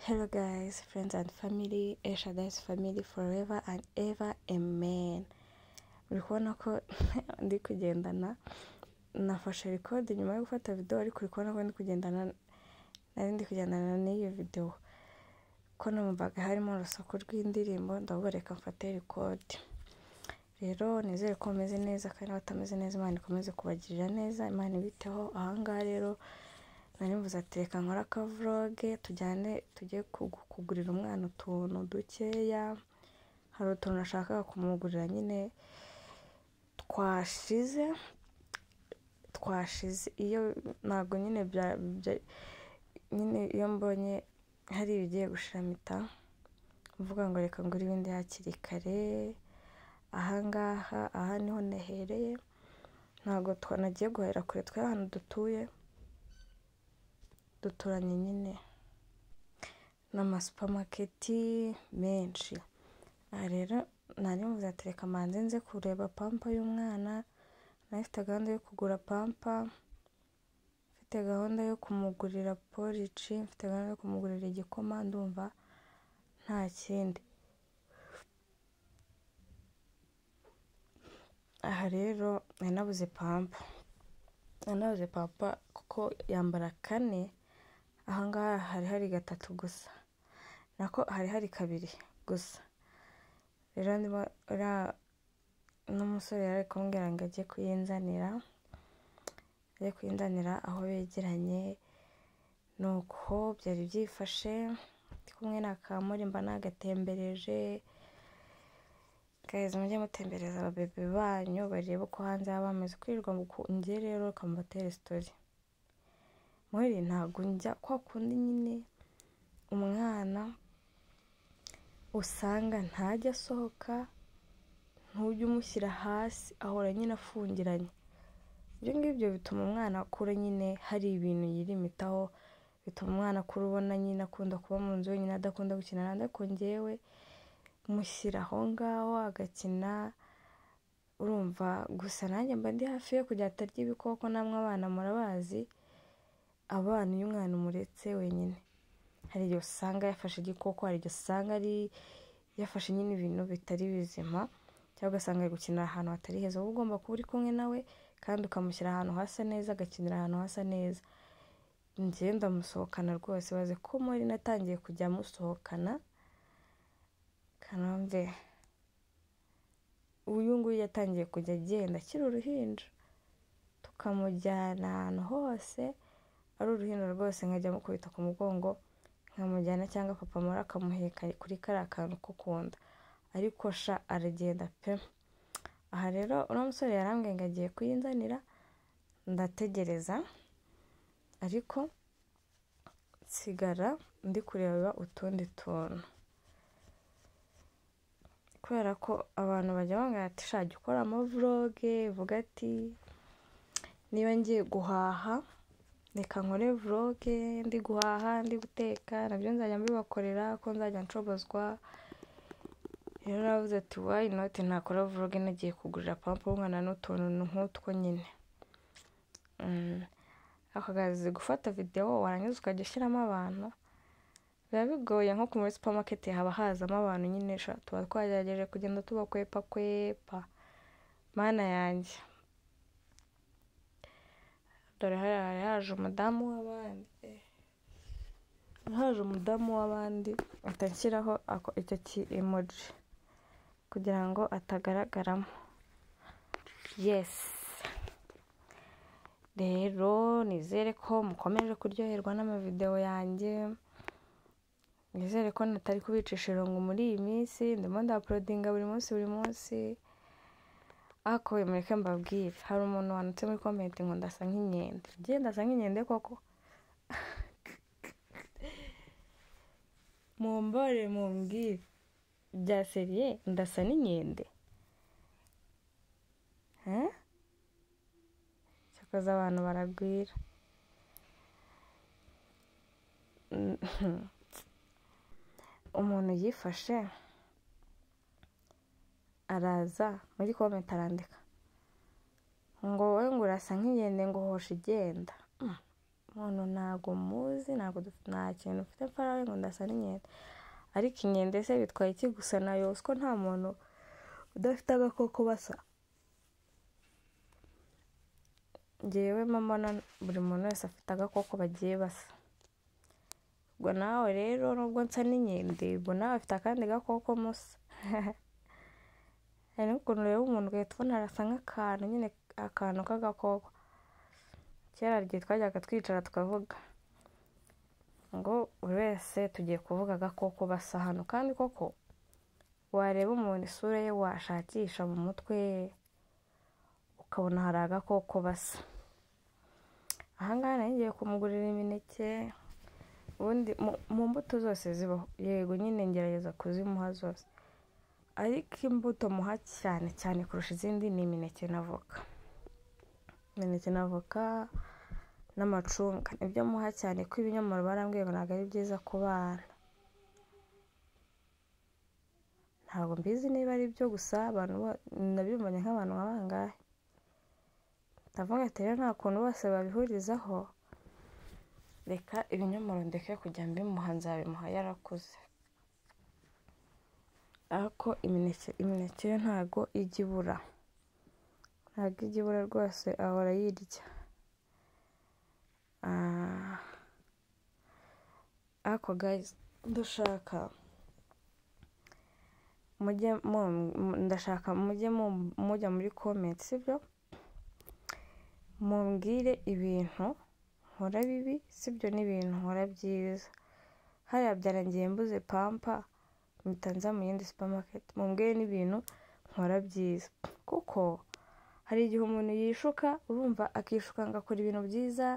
Hello guys, friends and family, Eshadai's family forever and ever, amen. Uri kubona ko ndi kugendana, nafashe record nyuma yo gufata video, ariko uri kubona ko ndi kugendana n'iyo video ko numvaga harimo urusaku rw'indirimbo, ndavuga reka mfate record. Rero nizere ko meze neza, kandi batameze neza Imana ikomeze kubagirira neza, Imana ibiteho. Ahangaha rero nari mvuze ati reka nkora ka vlog, tujye kugurira umwana utuntu dukeya. Hari utuntu nashakaga kumugurira nyine twashize iyo ntago nyine nyine iyo mbonye hari ibigiye gushiramita mvuga ngo reka ngure ibindi hakiri kare. Aha niho nahereye, ntago twanagiye guhera kure, twe ahantu duturanye nyine n'amasupermarket menshi. Rero nari mvuze ati reka manze nze kureba pampa y'umwana, nafite gahunda yo kugura pampa, mfite gahunda yo kumugurira porridge, mfite gahunda yo kumugurira igikoma, ndumva nta kindi. Aha rero nanabuze pampa kuko yambara 4, ahangaha hari 3 gusa, nako hari 2 gusa. Rero n'umusore yari kumbwira ngo ajye kuyinzanira aho begeranye. Nuko byari byifashe, ndi kumwe na Kamuri, mba nagatembereje. Guys, mujye mutembereza ababebe banyu barebe ko hanze bameze kwirirwa njye rero kambatera story. Muri ntago njya kwa kundi nyine umwana usanga ntajya asohoka, ntujye umushyira hasi, ahora nyine afungiranye. Ibyo ngibyo bituma umwana akura nyine hari ibintu yirimitaho, bituma umwana akura ubona nyine akunda kuba mu nzu wenyine, adakunda gukina n'abandi. Ariko njyewe mushyira aho ngaho agakina, urumva. Gusa nanjye mba ndi hafi yo kujya atarya ibikoko, namwe abana murabazi. Abana iyo umwana umuretse wenyine, hari igihe usanga yafashe igikoko, hari igihe usanga yafashe nyine ibintu bitari bizima, cyangwa ugasanga ari gukinira ahantu hatari heza. Uba ugomba kuba uri kumwe nawe kandi ukamushyira ahantu hasa neza, agakinira ahantu hasa neza. Njye ndamusohokana rwose, baze ko muri natangiye kujya musohokana. Kanombe uyu nguyu yatangiye kujya agenda akiri uruhinja, tukamujyana ahantu hose. Ari uruhinja rwose nkajya mukubita ku mugongo nkamujyana, cyangwa papa muri akamuheka kuri kariya kantu ko kunda. Ariko sha aragenda pe. Aha rero uno musore yarambwiye ngo agiye kuyinzanira, ndategereza, ariko sigara ndi kureba utundi tuntu, kubera ko abantu bajya bambwira ati shajya ukora ama vlog, vuga ati niba ngiye guhaha reka nkore vlog ndi guhaha, ndi guteka, nabyo nzajya mbibakorera ko nzajya nshobozwa. Rero navuze ati why not nakora vlog nagiye kugurira pampa umwana n'utuntu nk'utwo nyine. Akagazi gufata video warangiza ukajya ushyiramo abantu biba bigoye. Nko muri supermarket haba hazamo abantu nyine, tuba twagerageje kugenda tubakwepa. Mana yanjye, dore hari haje umudamu w'abandi, atanshyiraho icyo ki emoji kugira ngo atagaragaramo. Yes, rero nizere ko mukomeje kuryoherwa n'amavideo yanjye. Nizere ko natari kubicisha irungu muri iyi minsi, ndimo ndaploadinga buri munsi. Ako mureke mbabwire, hari umuntu wanditse muri comment ngo ndasa nk'inkende. Ndasa nk'inkende koko? Mumbwire bya seriye, ndasa n'inkende? Cyakoze abantu baragwira. Umuntu yifashe araza muri comment arandika ngo wowe ngo urasa nk'inkende, ngo hosha igenda. umuntu ntago muzi, nta kintu ufite mpfarawe ngo ndasa n'inkende, ariko inkende se bitwaye iki gusa nayo? Ko nta muntu udafite agakoko basa. Njyewe mama buri muntu wese afite agakoko bagiye basa. Ubwo nawe rero nubwo nsa n'inkende, ubwo nawe afite akandi gakoko musa. Hari n'ukuntu rero umuntu ugahita ubona arasa nk'akantu nyine, akantu k'agakoko. Kera igihe twajyaga twicara tukavuga ngo buri wese tugiye kuvuga agakoko basa hano, kandi koko wareba umuntu isura ye washakisha mu mutwe ukabona hari agakoko basa. Ahangaha nari ngiye kumugurira imineke, ubundi mu mbuto zose zibaho, yego nyine ngerageza kuzimuha zose, ariko imbuto muha cyane cyane kurusha izindi ni imineke n'avoka. Imineke n'avoka n'amacunga nibyo muha cyane, ko ibinyomoro barambwiye ngo ntabwo ari byiza ku bana. Ntabwo mbizi niba ari byo, gusa abantu nabimbonye nk'abantu bangahe. Ndavuga ati rero nta kuntu bose babihurizaho, reka ibinyomoro ndeke kujya mbimuha, nzabimuha yarakuze. Ariko imineke yo ntago ijya ibura, ntabwo ijya ibura rwose, ahora yirya. Ariko guys, ndashaka mujye mujya muri comment, sibyo? Mumbwire ibintu nkora bibi, sibyo, n'ibintu nkora byiza. Hariya byarangiye mbuze pampa mpita nza mu yindi supermarket. Mumbwire n'ibintu nkora byiza, kuko hari igihe umuntu yishuka, urumva akishuka ngakora ibintu byiza,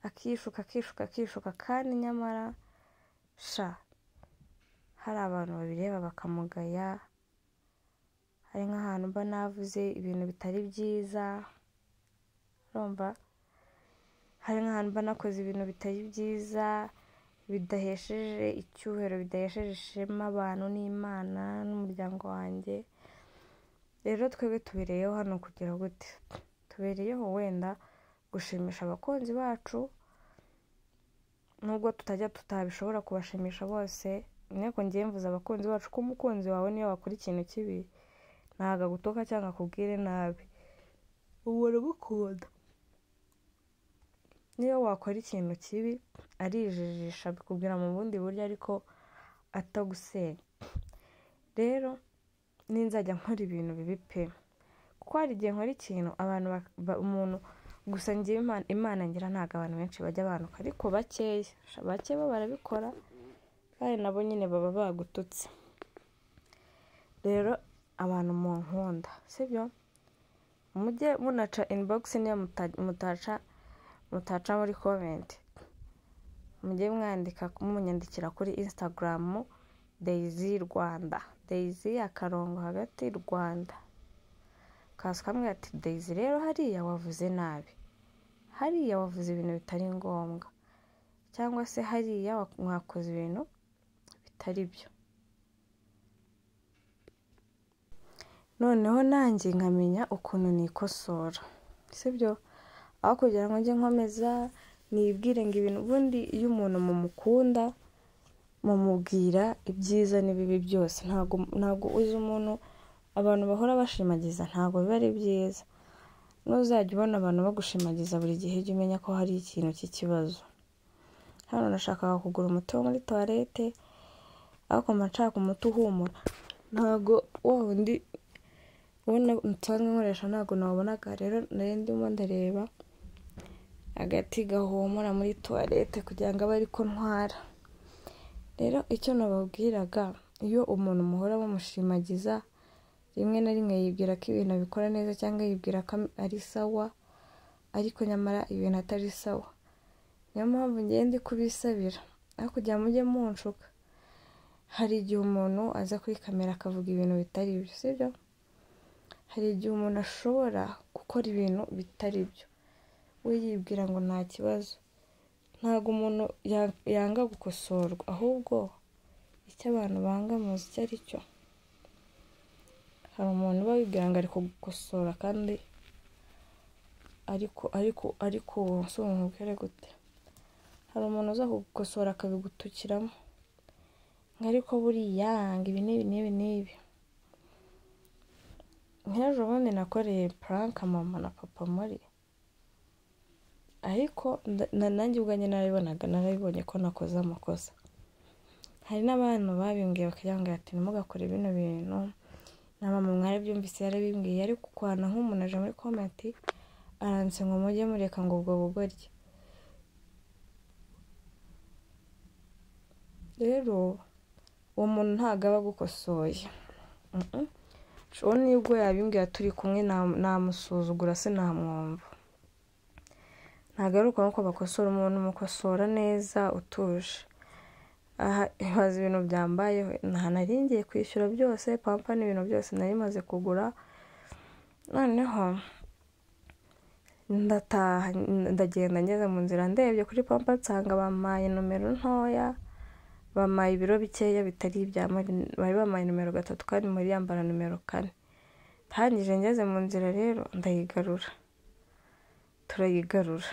akishuka, kandi nyamara hari abantu babireba bakamugaya. Hari nk'ahantu mba navuze ibintu bitari byiza, urumva, hari nk'ahantu mba nakoze ibintu bitari byiza, bidahesheje icyubahiro, bidahesheje ishema abantu n'Imana n'umuryango wanjye. Rero twebwe tubereyeho hano kugira gute? Tubereyeho wenda gushimisha abakunzi bacu, nubwo tutabishobora kubashimisha bose. Nteko ngiye mvuze abakunzi bacu, ko umukunzi wawe niyo wakora ikintu kibi ntago agutoka cyangwa akubwire nabi, ubu urabukunda. Niyo wakora ikintu kibi arijijisha, bikubwira mu bundi buryo ariko atagusenya. Rero ninzajya nkora ibintu bibi pe, kuko hari igihe nkora ikintu abantu umuntu gusa ngiye Imana ngira ntago abantu benshi bajya banuka, ariko bake bo barabikora, kandi nabo nyine baba bagututse. Rero abantu mu nkunda, sibyo? Mujye munaca inbox, niyo mutaca muri comment, mujye mwandika, munyandikira kuri Instagram Daisy Rwanda, Daisy akarongo hagati Rwanda. Kaza kamwe ati Daisy rero hariya wavuze nabi, hariya wavuze ibintu bitari ngombwa, cyangwa se hariya mwakoze ibintu bitari byo. Noneho nanjye nkamenya ukuntu nikosora, sibyo? Aho kugira ngo njye nkomeza nibwire ngo ibintu, ubundi iyo umuntu mumukunda mumubwira ibyiza n'ibibi byose. Ntago uzi umuntu abantu bahora bashimagiza, ntago biba ari byiza. Nuzajya ubona abantu bagushimagiza buri gihe, jya umenya ko hari ikintu cy'ikibazo. Hano nashakaga kugura umuti wo muri toilette, ariko nshaka umuti uhumura, ntago wundi ubona nsanzwe nkoresha ntago nabonaga. Rero nari ndimo ndareba agati gahumura muri toilette kugira ngo abe ariko ntwara. Rero icyo nababwiraga, iyo umuntu muhora bamushimagiza, rimwe na rimwe yibwira ko ibintu abikora neza, cyangwa yibwira ko ari sawa, ariko nyamara ibintu atari sawa. Niyo mpamvu ngiye ndi kubisabira, aho kugira mujye munshuka. Hari igihe umuntu aza kuri kamera akavuga ibintu bitari byo, sibyo? Hari igihe umuntu ashobora gukora ibintu bitari byo, we yibwira ngo nta kibazo. Ntago umuntu yanga gukosorwa, ahubwo icyo abantu banga muzi icyo ari cyo. Hari umuntu uba wibwira ngo ari kugukosora, kandi ariko si umubwire gute, hari umuntu uza kugukosora akabigutukiramo ariko buriya ngo ibi n'ibi nk'ejo bundi nakoreye prank mama na papa muri ariko nanjye ubwanjye narabibonye ko nakoze amakosa. Hari n'abantu babimbwiye bakagira ati ntimugakore bino bintu na mama mwarabyumvise yarabimbwiye ariko kwana nk'umuntu aje muri comment aranse ngo mujye mureka ngo ubwo bugoryi. Rero uwo muntu ntago aba agukosoye. Uwo nibwo yabimbwiye turi kumwe namusuzugura sinamwumva. Ntago ari uko bakosora umuntu mukosora neza utuje. Aha ibaze ibintu byambayeho naringiye kwishyura byose pampa n'ibintu byose nari maze kugura, noneho ndataha ndagenda ngeze mu nzira ndebye kuri pampa nsanga bamaye nomero ntoya, bamaye ibiro bikeya bitari ibya bari bamaye nomero 3 kandi muri yambara nomero 4. Tangije ngeze mu nzira rero ndayigarura turayigarura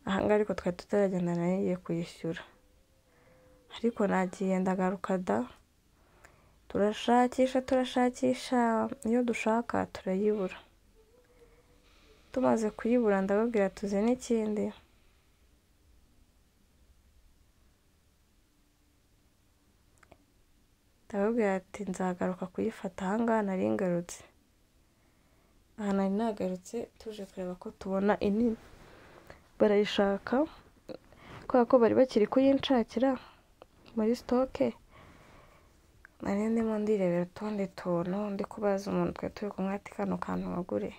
ahanga ariko twari tutaragenda nariye kuyishyura ariko nagiye ndagaruka da turashakisha iyo dushaka turayibura. Tumaze kuyibura ndababwira tuze n'ikindi ndababwira ati nzagaruka kuyifata ahanga nari ngarutse. Aha nari nagarutse tuje kureba ko tubona inini barayishaka kubera ko bari bakiri kuyinshakira muri stoke. Nari ndimo ndirebera utundi tuntu ndi kubaza umuntu twe turi kumwe ati kano kantu wagure.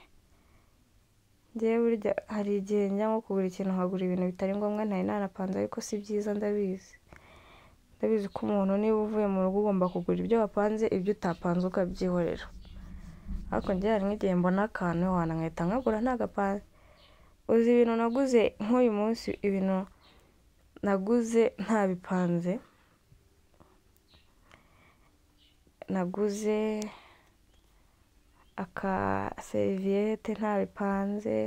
Ngewe burya hari igihe njya nko kugura ikintu nkagura ibintu bitari ngombwa ntari nanapanze ariko si byiza ndabizi ko umuntu niba uvuye mu rugo ugomba kugura ibyo wapanze ibyo utapanze ukabyihorera. Ariko njye hari nk'igihe mbona akantu wana nkahita nkagura ntagapanze. Uzi ibintu naguze nk'uyu munsi, ibintu naguze ntabipanze, naguze aka serviette ntabipanze,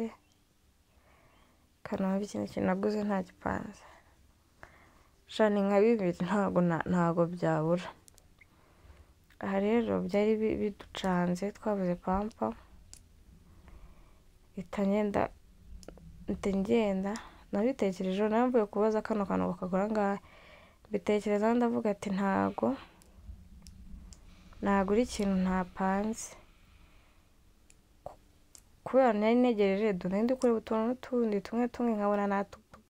kanaba ikintu naguze ntagipanze. Shani nka bibiri ntago byabura. Aha rero byari biducanze twabuze pampa itangenda nabitekerejeho namvuye kubaza kano kantu bakagura ngahe bitekereza ndavuga ati ntago nagura ikintu ntapanze kubera nari negereje ndi kure utuntu n'utundi tumwe nkabona